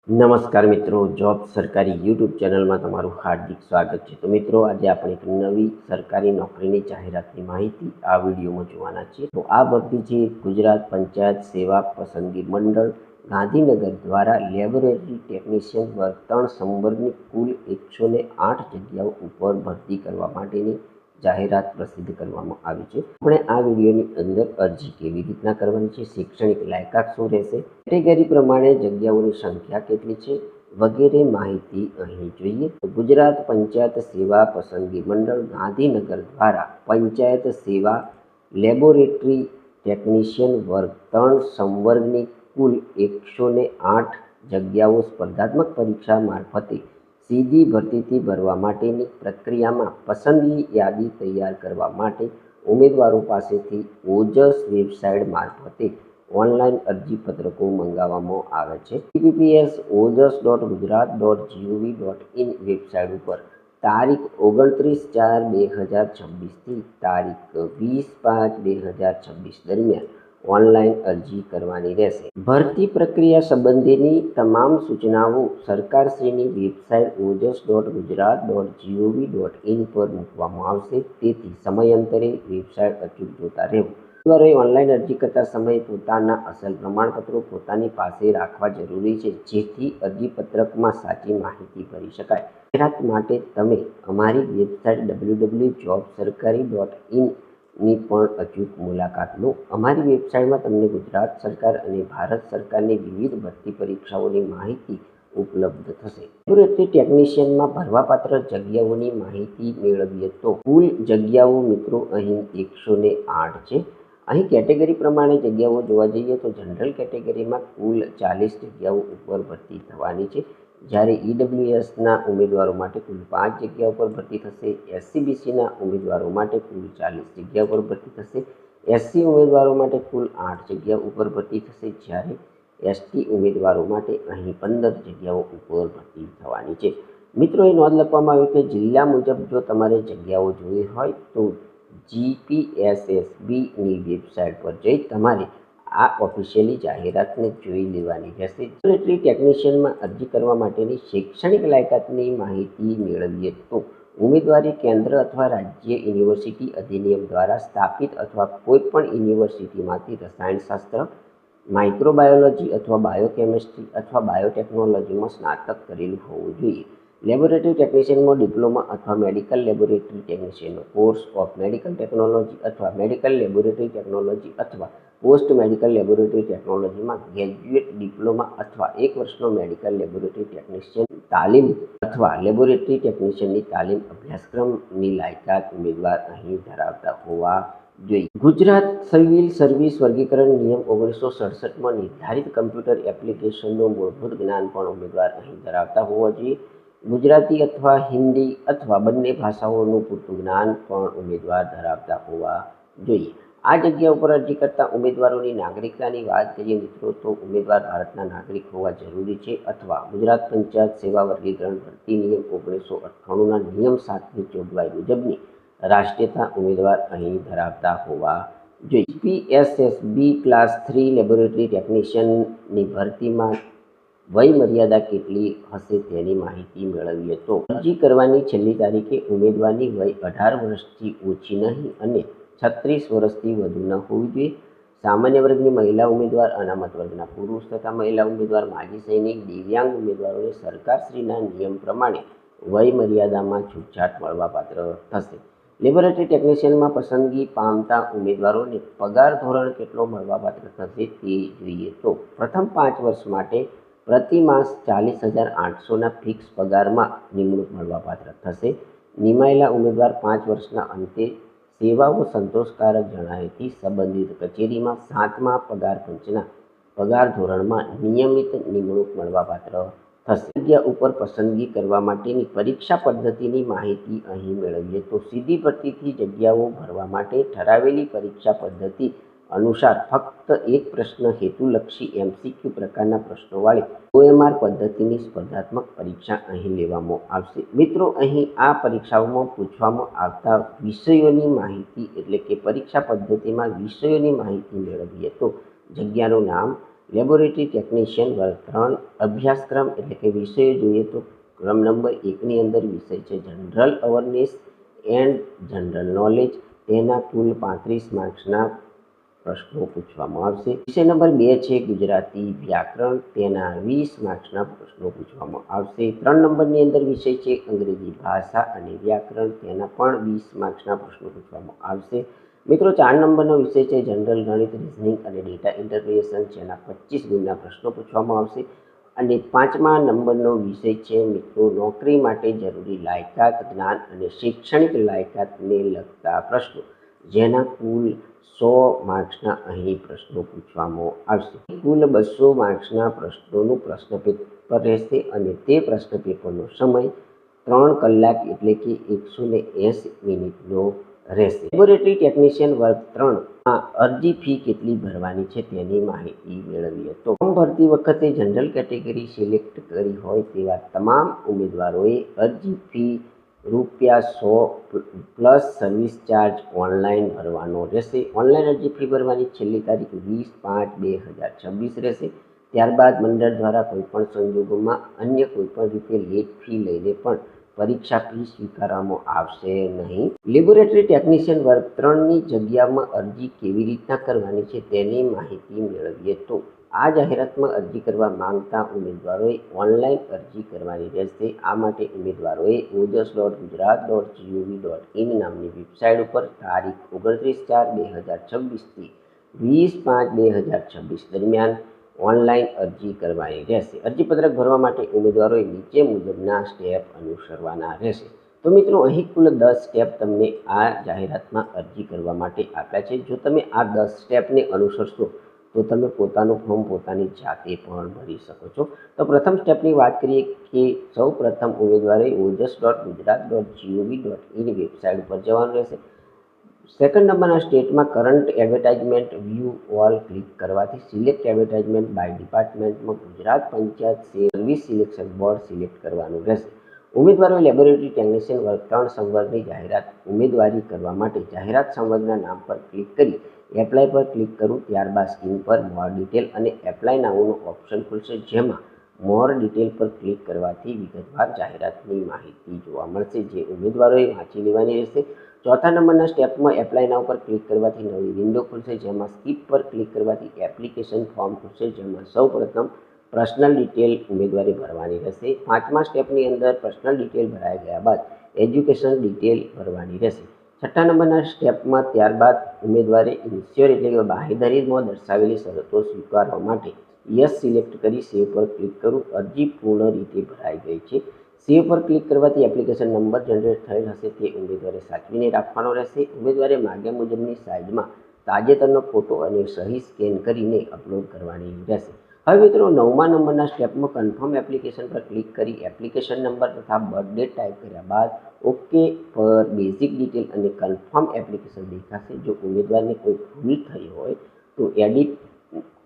નમસ્કાર મિત્રો, જોબ સરકારી યુટ્યુબ ચેનલમાં તમારું હાર્દિક સ્વાગત છે। તો મિત્રો, આજે આપણે એક નવી સરકારી નોકરીની જાહેરાતની માહિતી આ વિડીયોમાં જોવાના છીએ। તો આ ભરતી છે ગુજરાત પંચાયત સેવા પસંદગી મંડળ ગાંધીનગર દ્વારા લેબોરેટરી ટેકનિશિયન વર્ગ 3 સંવર્ગની કુલ 108 જગ્યાઓ ઉપર ભરતી કરવા માટેની જાહેરાત પ્રસિદ્ધ કરવામાં આવી છે। આપણે આ વિડીયોની અંદર અરજી કેવી રીતના કરવાની છે, શૈક્ષણિક લાયકાત શું રહેશે, કેટેગરી પ્રમાણે જગ્યાઓની સંખ્યા કેટલી છે વગેરે માહિતી અહીં જોઈએ। ગુજરાત પંચાયત સેવા પસંદગી મંડળ ગાંધીનગર દ્વારા પંચાયત સેવા લેબોરેટરી ટેકનિશિયન વર્ગ 3 સંવર્ગની કુલ 108 જગ્યાઓ સ્પર્ધાત્મક પરીક્ષા મારફતે સીધી ભરતીથી ભરવા માટેની પ્રક્રિયામાં પસંદગી યાદી તૈયાર કરવા માટે ઉમેદવારો પાસેથી ઓજસ વેબસાઇટ મારફતે ઓનલાઈન અરજીપત્રકો મંગાવવામાં આવે છે। https://ojs.gujarat.gov.in વેબસાઇટ ઉપર તારીખ 29/4/2026 થી તારીખ 20/5/2026 દરમિયાન ઓનલાઈન અરજી કરવાની રહેશે। ભરતી પ્રક્રિયા સંબંધીની તમામ સૂચનાઓ સરકારશ્રીની વેબસાઇટ ojs.gujarat.gov.in પર મૂકવામાં આવશે, તેથી સમયાંતરે વેબસાઇટ અચૂક જોતા રહેવું। ઉમેદવારોએ ઓનલાઈન અરજી કરતા સમયે પોતાના અસલ પ્રમાણપત્રો પોતાની પાસે રાખવા જરૂરી છે, જેથી અરજીપત્રકમાં સાચી માહિતી ભરી શકાય। જાહેરાત માટે તમે અમારી વેબસાઇટ www.jobsarkari.in ની પણ અચૂક મુલાકાત લો। અમારી વેબસાઇટમાં તમને ગુજરાત સરકાર અને ભારત સરકારની વિવિધ ભરતી પરીક્ષાઓની માહિતી ઉપલબ્ધ થશે। લેબોરેટરી ટેકનિશિયનમાં ભરવાપાત્ર જગ્યાઓની માહિતી મેળવીએ તો કુલ જગ્યાઓ મિત્રો અહીં 108 છે। અહીં કેટેગરી પ્રમાણે જગ્યાઓ જોવા જઈએ તો જનરલ કેટેગરીમાં કુલ 40 જગ્યાઓ ઉપર ભરતી થવાની છે, જ્યારે ઈડબ્લ્યુએસના ઉમેદવારો માટે કુલ 5 જગ્યા ઉપર ભરતી થશે। એસસીબીસીના ઉમેદવારો માટે કુલ 40 જગ્યા ઉપર ભરતી થશે। એસસી ઉમેદવારો માટે કુલ 8 જગ્યા ઉપર ભરતી થશે, જ્યારે એસટી ઉમેદવારો માટે અહીં 15 જગ્યાઓ ઉપર ભરતી થવાની છે। મિત્રો, એ નોંધ લખવામાં આવ્યું કે જિલ્લા મુજબ જો તમારે જગ્યાઓ જોઈ હોય તો જીપીએસએસબીની વેબસાઇટ પર જઈ તમારે આ ઓફિશિયલી જાહેરાતને જોઈ લેવાની રહેશે। લેબોરેટરી ટેકનિશિયનમાં અરજી કરવા માટેની શૈક્ષણિક લાયકાતની માહિતી મેળવીએ તો ઉમેદવારી કેન્દ્ર અથવા રાજ્ય યુનિવર્સિટી અધિનિયમ દ્વારા સ્થાપિત અથવા કોઈપણ યુનિવર્સિટીમાંથી રસાયણશાસ્ત્ર, માઇક્રોબાયોલોજી અથવા બાયોકેમિસ્ટ્રી અથવા બાયોટેકનોલોજીમાં સ્નાતક કરેલું હોવું જોઈએ। લેબોરેટરી ટેકનિશિયનમાં ડિપ્લોમા અથવા મેડિકલ લેબોરેટરી ટેકનિશિયનનો કોર્સ ઓફ મેડિકલ ટેકનોલોજી અથવા મેડિકલ લેબોરેટરી ટેકનોલોજી અથવા પોસ્ટ મેડિકલ લેબોરેટરી ટેકનોલોજીમાં ગ્રેજ્યુએટ ડિપ્લોમા અથવા 1 વર્ષનો મેડિકલ લેબોરેટરી ટેકનિશિયન તાલીમ અથવા લેબોરેટરી ટેકનિશિયનની તાલીમ અભ્યાસક્રમની લાયકાત ઉમેદવાર અહીં ધરાવતા હોવા જોઈએ। ગુજરાત સિવિલ સર્વિસ વર્ગીકરણ નિયમ 1967માં નિર્ધારિત કમ્પ્યુટર એપ્લિકેશનનું મૂળભૂત જ્ઞાન પણ ઉમેદવાર અહીં ધરાવતા હોવા જોઈએ। ગુજરાતી અથવા હિન્દી અથવા બંને ભાષાઓનું પૂરતું જ્ઞાન પણ ઉમેદવાર ધરાવતા હોવા જોઈએ। આ જગ્યા ઉપર અરજી કરતા ઉમેદવારોની નાગરિકતાની વાત કરીએ મિત્રો, તો ઉમેદવાર ભારતના નાગરિક હોવા જરૂરી છે અથવા ગુજરાત પંચાયત સેવા વર્ગીકરણ ભરતી નિયમ 1998ના નિયમ 7ની જોગવાઈ મુજબની રાષ્ટ્રીયતા ઉમેદવાર અહીં ધરાવતા હોવા જોઈએ। જીપીએસએસબી ક્લાસ 3 લેબોરેટરી ટેકનિશિયનની ભરતીમાં વય મર્યાદા કેટલી હશે તેની માહિતી મેળવીએ તો અરજી કરવાની છેલ્લી તારીખે ઉમેદવારની વય 18 વર્ષથી ઓછી નહીં અને 36 વર્ષથી વધુ ન હોવી જોઈએ। સામાન્ય વર્ગની મહિલા ઉમેદવાર, અનામત વર્ગના પુરુષ તથા મહિલા ઉમેદવાર, માજી સૈનિક, દિવ્યાંગ ઉમેદવારોને સરકારશ્રીના નિયમ પ્રમાણે વય મર્યાદામાં છૂટછાટ મળવાપાત્ર થશે। લેબોરેટરી ટેકનિશિયનમાં પસંદગી પામતા ઉમેદવારોને પગાર ધોરણ કેટલો મળવાપાત્ર થશે તે જોઈએ તો પ્રથમ 5 વર્ષ માટે પ્રતિ માસ 40,800ના ફિક્સ પગારમાં નિમણૂક મળવાપાત્ર થશે। નિમાયેલા ઉમેદવાર 5 વર્ષના અંતે સેવાઓ સંતોષકારક જણાયથી સંબંધિત કચેરીમાં 7મા પગાર પંચના પગાર ધોરણમાં નિયમિત નિમણૂક મળવાપાત્ર થશે। જગ્યા ઉપર પસંદગી કરવા માટેની પરીક્ષા પદ્ધતિની માહિતી અહીં મેળવીએ તો સીધી ભરતીથી જગ્યાઓ ભરવા માટે ઠરાવેલી પરીક્ષા પદ્ધતિ અનુસાર ફક્ત એક પ્રશ્ન હેતુલક્ષી એમસીક્યુ પ્રકારના પ્રશ્નોવાળી OMR પદ્ધતિની સ્પર્ધાત્મક પરીક્ષા અહીં લેવામાં આવશે। મિત્રો, અહીં આ પરીક્ષાઓમાં પૂછવામાં આવતા વિષયોની માહિતી એટલે કે પરીક્ષા પદ્ધતિમાં વિષયોની માહિતી મેળવીએ તો જગ્યાનું નામ, લેબોરેટરી ટેકનિશિયન વર્ગ 3 અભ્યાસક્રમ એટલે કે વિષયો જોઈએ તો ક્રમ નંબર 1ની અંદર વિષય છે general awareness and general knowledge. તેના કુલ 35 માર્ક્સના પ્રશ્નો પૂછવામાં આવશે. વિષય નંબર 2 છે ગુજરાતી વ્યાકરણ. તેના 20 માર્ક્સના પ્રશ્નો પૂછવામાં આવશે. 3 નંબરની અંદર વિષય છે અંગ્રેજી ભાષા અને વ્યાકરણ. તેના પણ 20 માર્ક્સના પ્રશ્નો પૂછવામાં આવશે. મિત્રો 4 નંબરનો વિષય છે જનરલ ગણિત, રિઝનિંગ અને ડેટા ઇન્ટરપ્રિટેશન. જેના 25 ગુણના પ્રશ્નો પૂછવામાં આવશે. અને 5મા નંબરનો વિષય છે મિત્રો નોકરી માટે જરૂરી લાયકાત, જ્ઞાન અને શૈક્ષણિક લાયકાતને લગતા પ્રશ્નો. જેના કુલ 100 માર્ક્સના અહીં પ્રશ્નો પૂછવામાં આવશે. કુલ 200 માર્ક્સના પ્રશ્નોનું પ્રશ્ન પેપર રહેશે અને તે પ્રશ્ન પેપરનો સમય 3 કલાક એટલે કે 180 મિનિટનો રહેશે. લેબોરેટરી ટેકનિશિયન વર્ગ 3માં અરજી ફી કેટલી ભરવાની છે તેની માહિતી મેળવીએ તો ફોર્મ ભરતી વખતે જનરલ કેટેગરી સિલેક્ટ કરી હોય તેવા તમામ ઉમેદવારોએ અરજી fee ₹100 plus service charge online ભરવાનો રહેશે. ઓનલાઈન અરજી ફી ભરવાની છેલ્લી તારીખ 20/5/2026 રહેશે. ત્યારબાદ મંડળ દ્વારા કોઈપણ સંજોગોમાં અન્ય કોઈપણ રીતે લેટ ફી લઈને પણ પરીક્ષા ફી સ્વીકારવામાં આવશે નહીં. લેબોરેટરી ટેકનિશિયન વર્ગ 3ની જગ્યામાં અરજી કેવી રીતના કરવાની છે તેની માહિતી મેળવીએ તો આ જાહેરાતમાં અરજી કરવા માંગતા ઉમેદવારોએ ઓનલાઈન અરજી કરવાની રહેશે. આ માટે ઉમેદવારોએ ojas.gujarat.gov.in નામની વેબસાઇટ ઉપર તારીખ 29/4/2026થી 20/5/2026 દરમિયાન ઓનલાઈન અરજી કરવાની રહેશે. અરજીપત્રક ભરવા માટે ઉમેદવારોએ નીચે મુજબના સ્ટેપ અનુસરવાના રહેશે. તો મિત્રો અહીં કુલ 10 સ્ટેપ તમને આ જાહેરાતમાં અરજી કરવા માટે આપ્યા છે. જો તમે આ 10 સ્ટેપને અનુસરશો તો તમે પોતાનું ફોર્મ પોતાની જાતે પણ ભરી શકો છો. તો પ્રથમ સ્ટેપની વાત કરીએ કે સૌ પ્રથમ ઉમેદવારે ojas.gujarat.gov.in વેબસાઇટ ઉપર જવાનું રહેશે. સેકન્ડ નંબરના સ્ટેટમાં current advertisement view all click કરવાથી સિલેક્ટ એડવર્ટાઇઝમેન્ટ બાય ડિપાર્ટમેન્ટમાં Gujarat panchayat service selection board select કરવાનું રહેશે. ઉમેદવારોએ લેબોરેટરી ટેકનિશિયન વર્ગ 3 સંવર્ગની જાહેરાત ઉમેદવારી કરવા માટે જાહેરાત સંવર્ગના નામ પર ક્લિક કરી એપ્લાય પર ક્લિક કરવું. ત્યારબાદ સ્ક્રીન પર મોર ડિટેલ અને એપ્લાય નાઉનો ઓપ્શન ખુલશે, જેમાં મોર ડિટેલ પર ક્લિક કરવાથી વિગતવાર જાહેરાતની માહિતી જોવા મળશે, જે ઉમેદવારોએ વાંચી લેવાની રહેશે. ચોથા નંબરના સ્ટેપમાં એપ્લાય નાઉ પર ક્લિક કરવાથી નવી વિન્ડો ખુલશે, જેમાં સ્કીપ પર ક્લિક કરવાથી એપ્લિકેશન ફોર્મ ખુલશે, જેમાં સૌ પ્રથમ પર્સનલ ડિટેલ ઉમેદવારે ભરવાની રહેશે. 5મા સ્ટેપની અંદર પર્સનલ ડિટેલ ભરાઈ ગયા બાદ એજ્યુકેશન ડિટેલ ભરવાની રહેશે. 6ઠ્ઠા નંબરના સ્ટેપમાં ત્યારબાદ ઉમેદવારે ઇન્શ્યોર એટલે કે બાંહેધરીમાં દર્શાવેલી શરતો સ્વીકારવા માટે યસ સિલેક્ટ કરી સેવ પર ક્લિક કરવું. અરજી પૂર્ણ રીતે ભરાઈ ગઈ છે. સેવ પર ક્લિક કરવાથી એપ્લિકેશન નંબર જનરેટ થયેલ હશે તે ઉમેદવારે સાચવીને રાખવાનો રહેશે. ઉમેદવારે માગ્યા મુજબની સાઇઝમાં તાજેતરનો ફોટો અને સહી સ્કેન કરીને અપલોડ કરવાની રહેશે. હવે મિત્રો 9મા નંબરના સ્ટેપમાં કન્ફર્મ એપ્લિકેશન પર ક્લિક કરી એપ્લિકેશન નંબર તથા બર્થ ડેટ ટાઈપ કર્યા બાદ ઓકે પર બેઝિક ડિટેલ અને કન્ફર્મ એપ્લિકેશન દેખાશે. જો ઉમેદવારને કોઈ ભૂલ થઈ હોય તો એડિટ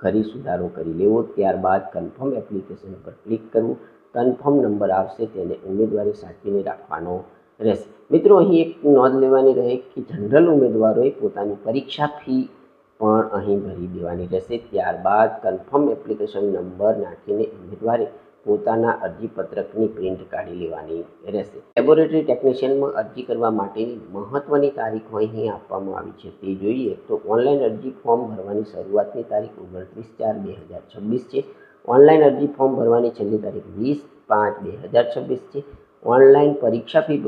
કરી સુધારો કરી લેવો. ત્યારબાદ કન્ફર્મ એપ્લિકેશન પર ક્લિક કરવું. કન્ફર્મ નંબર આવશે તેને ઉમેદવારે સાચવીને રાખવાનો રહેશે. મિત્રો અહીં એક નોંધ લેવાની રહે કે જનરલ ઉમેદવારોએ પોતાની પરીક્ષા ફી પણ અહીં ભરી દેવાની રહેશે. ત્યારબાદ કન્ફર્મ એપ્લિકેશન નંબર નાખીને ઉમેદવારે પોતાના અરજીપત્રકની પ્રિન્ટ કાઢી લેવાની રહેશે. લેબોરેટરી ટેકનિશિયનમાં અરજી કરવા માટેની મહત્વની તારીખો અહીં આપવામાં આવી છે તે જોઈએ તો ઓનલાઈન અરજી ફોર્મ ભરવાની શરૂઆતની તારીખ 29/4/2026 છે. ઓનલાઈન અરજી ફોર્મ ભરવાની છેલ્લી તારીખ 20/5/2026 છે. ઓનલાઈન પરીક્ષા ફી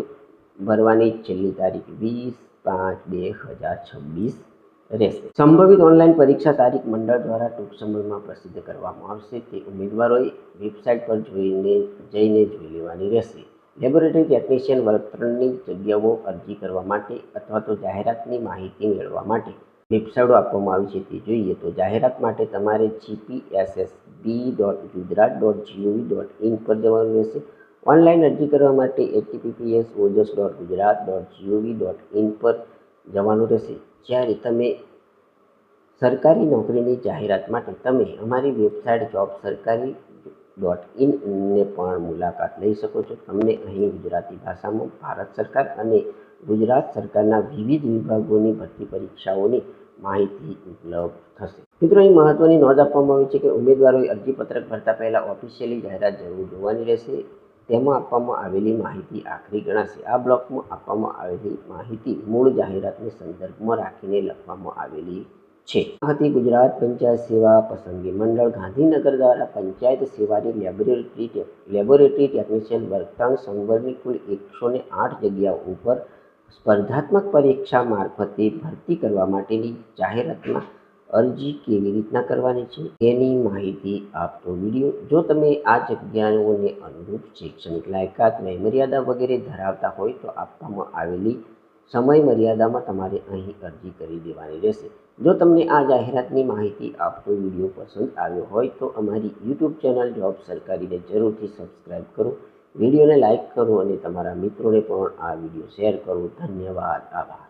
ભરવાની છેલ્લી તારીખ 20/5/2026 રહેશે. સંભવિત ઓનલાઈન પરીક્ષા તારીખ મંડળ દ્વારા ટૂંક સમયમાં પ્રસિદ્ધ કરવામાં આવશે, તે ઉમેદવારોએ વેબસાઇટ પર જઈને જોઈ લેવાની રહેશે. લેબોરેટરી ટેકનિશિયન વર્ગ 3ની જગ્યાઓ અરજી કરવા માટે અથવા તો જાહેરાતની માહિતી મેળવવા માટે વેબસાઇટો આપવામાં આવી છે તે જોઈએ તો જાહેરાત માટે તમારે gpssb.gujarat.gov.in પર જવાનું રહેશે. ઓનલાઈન અરજી કરવા માટે https://ojas.gujarat.gov.in પર જવાનું રહેશે. જ્યારે તમે સરકારી નોકરીની જાહેરાત માટે તમે અમારી વેબસાઇટ jobsarkari.in ને પણ મુલાકાત લઈ શકો છો. તમને અહીં ગુજરાતી ભાષામાં ભારત સરકાર અને ગુજરાત સરકારના વિવિધ વિભાગોની ભરતી પરીક્ષાઓની માહિતી ઉપલબ્ધ થશે. મિત્રો, અહીં મહત્વની નોંધ આપવામાં આવી છે કે ઉમેદવારોએ અરજીપત્રક ભરતા પહેલા ઓફિશિયલી જાહેરાત જરૂર જોવાની રહેશે. તેમાં આપવામાં આવેલી માહિતી આખરી ગણાશે. આ બ્લોકમાં આપવામાં આવેલી માહિતી મૂળ જાહેરાતને સંદર્ભમાં રાખીને લખવામાં આવેલી છે. આ હતી ગુજરાત પંચાયત સેવા પસંદગી મંડળ ગાંધીનગર દ્વારા પંચાયત સેવાની લેબોરેટરી ટેકનિશિયન વર્ગ 3 સંવર્ગની કુલ 108 જગ્યાઓ ઉપર સ્પર્ધાત્મક પરીક્ષા મારફતે ભરતી કરવા માટેની જાહેરાતમાં અરજી કેવી રીતના કરવાની છે તેની માહિતી આપતો વિડીયો. જો તમે આ જગ્યાઓને અનુરૂપ શૈક્ષણિક લાયકાત, વયમર્યાદા વગેરે ધરાવતા હોય તો આપવામાં આવેલી સમય મર્યાદામાં તમારે અહીં અરજી કરી દેવાની રહેશે. જો તમને આ જાહેરાતની માહિતી આપતો વિડીયો પસંદ આવ્યો હોય તો અમારી યુટ્યુબ ચેનલ જોબ સરકારીને જરૂરથી સબસ્ક્રાઈબ કરો, વિડીયોને લાઇક કરો અને તમારા મિત્રોને પણ આ વિડીયો શેર કરો. ધન્યવાદ. આભાર.